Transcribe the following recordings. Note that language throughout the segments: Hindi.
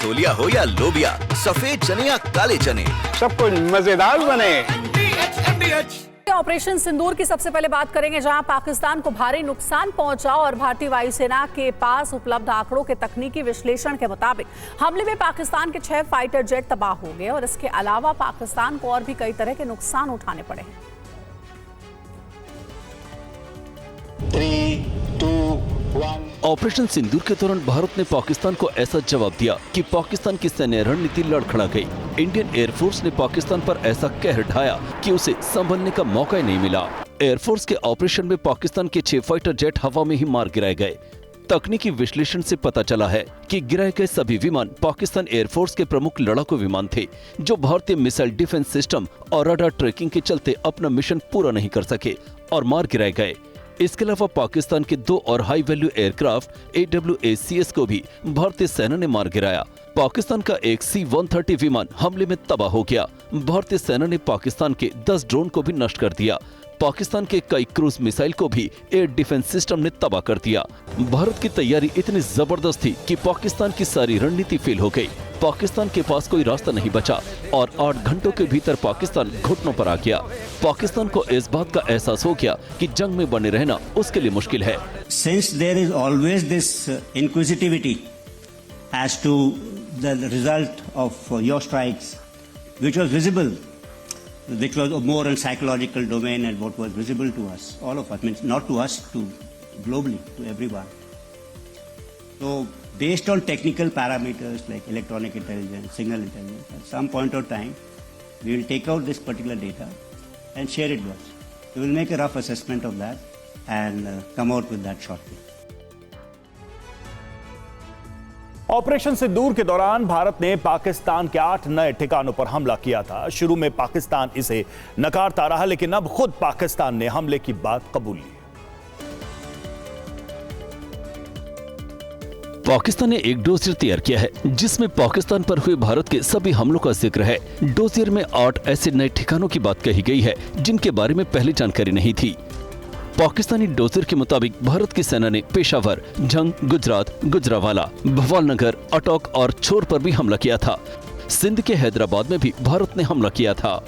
छोलिया हो या लोबिया, सफेद चने या काले चने, सब कुछ मजेदार बने। ऑपरेशन सिंदूर की सबसे पहले बात करेंगे, जहां पाकिस्तान को भारी नुकसान पहुंचा और भारतीय वायुसेना के पास उपलब्ध आंकड़ों के तकनीकी विश्लेषण के मुताबिक हमले में पाकिस्तान के 6 फाइटर जेट तबाह हो गए और इसके अलावा पाकिस्तान को और भी कई तरह के नुकसान उठाने पड़े हैं। 3, 2, 1। ऑपरेशन सिंदूर के दौरान भारत ने पाकिस्तान को ऐसा जवाब दिया कि पाकिस्तान की सैन्य रणनीति लड़खड़ा गई। इंडियन एयरफोर्स ने पाकिस्तान पर ऐसा कहर ढाया कि उसे संभलने का मौका ही नहीं मिला। एयरफोर्स के ऑपरेशन में पाकिस्तान के 6 फाइटर जेट हवा में ही मार गिराए गए। तकनीकी विश्लेषण से पता चला है कि गिराए गए सभी विमान पाकिस्तान एयरफोर्स के प्रमुख लड़ाकू विमान थे, जो भारतीय मिसाइल डिफेंस सिस्टम और रडार ट्रैकिंग के चलते अपना मिशन पूरा नहीं कर सके और मार गिराए गए। इसके अलावा पाकिस्तान के 2 और हाई वैल्यू एयरक्राफ्ट AWACS को भी भारतीय सेना ने मार गिराया। पाकिस्तान का एक C-130 विमान हमले में तबाह हो गया। भारतीय सेना ने पाकिस्तान के 10 ड्रोन को भी नष्ट कर दिया। पाकिस्तान के कई क्रूज मिसाइल को भी एयर डिफेंस सिस्टम ने तबाह कर दिया। भारत की तैयारी इतनी जबरदस्त थी कि पाकिस्तान की सारी रणनीति फेल हो गई। पाकिस्तान के पास कोई रास्ता नहीं बचा और 8 घंटों के भीतर पाकिस्तान घुटनों पर आ गया। पाकिस्तान को इस बात का एहसास हो गया कि जंग में बने रहना उसके लिए मुश्किल है। Since there is always this inquisitivity as to the result of your strikes, which was visible, which was more in psychological domain and what was visible to us, all of us, means not to us, to globally, to everyone. So based on technical parameters like electronic intelligence, signal intelligence, at some point of time, we will take out this particular data and share it with us. We will make a rough assessment of that and come out with that shortly. Operation Sindoor के दौरान भारत ने पाकिस्तान के 8 नए ठिकानों पर हमला किया था। शुरू में पाकिस्तान इसे नकारता रहा, लेकिन अब खुद पाकिस्तान ने हमले की बात कबूल ली। पाकिस्तान ने एक डोसियर तैयार किया है जिसमें पाकिस्तान पर हुए भारत के सभी हमलों का जिक्र है। डोसियर में 8 ऐसे नए ठिकानों की बात कही गई है जिनके बारे में पहले जानकारी नहीं थी। पाकिस्तानी डोसियर के मुताबिक भारत की सेना ने पेशावर, झंग, गुजरात, गुजरावाला, भवालनगर, अटोक और छोर पर भी हमला किया था। सिंध के हैदराबाद में भी भारत ने हमला किया था।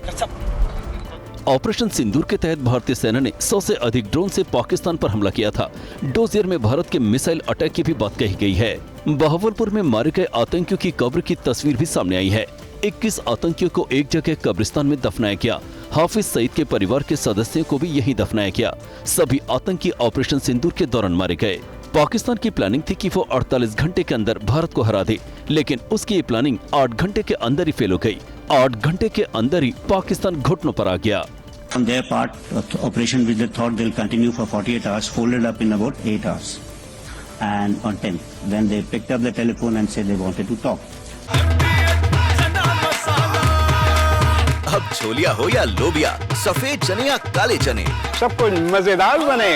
ऑपरेशन सिंदूर के तहत भारतीय सेना ने 100 से अधिक ड्रोन से पाकिस्तान पर हमला किया था। डोजियर में भारत के मिसाइल अटैक की भी बात कही गई है। बहावलपुर में मारे गए आतंकियों की कब्र की तस्वीर भी सामने आई है। 21 आतंकियों को एक जगह कब्रिस्तान में दफनाया गया। हाफिज सईद के परिवार के सदस्यों को भी यहीं दफनाया गया। सभी आतंकी ऑपरेशन सिंदूर के दौरान मारे गए। पाकिस्तान की प्लानिंग थी कि वो 48 घंटे के अंदर भारत को हरा दे, लेकिन उसकी ये प्लानिंग 8 घंटे के अंदर ही फेल हो गई। 8 घंटे के अंदर ही पाकिस्तान घुटनों पर आ गया। On their part, operation which they thought they'll continue for 48 hours folded up in about 8 hours. And on 10th, then they picked up the telephone and said they wanted to talk. अब छोलिया हो या लोबिया, सफेद चने या काले चने, सब कुछ मजेदार बने।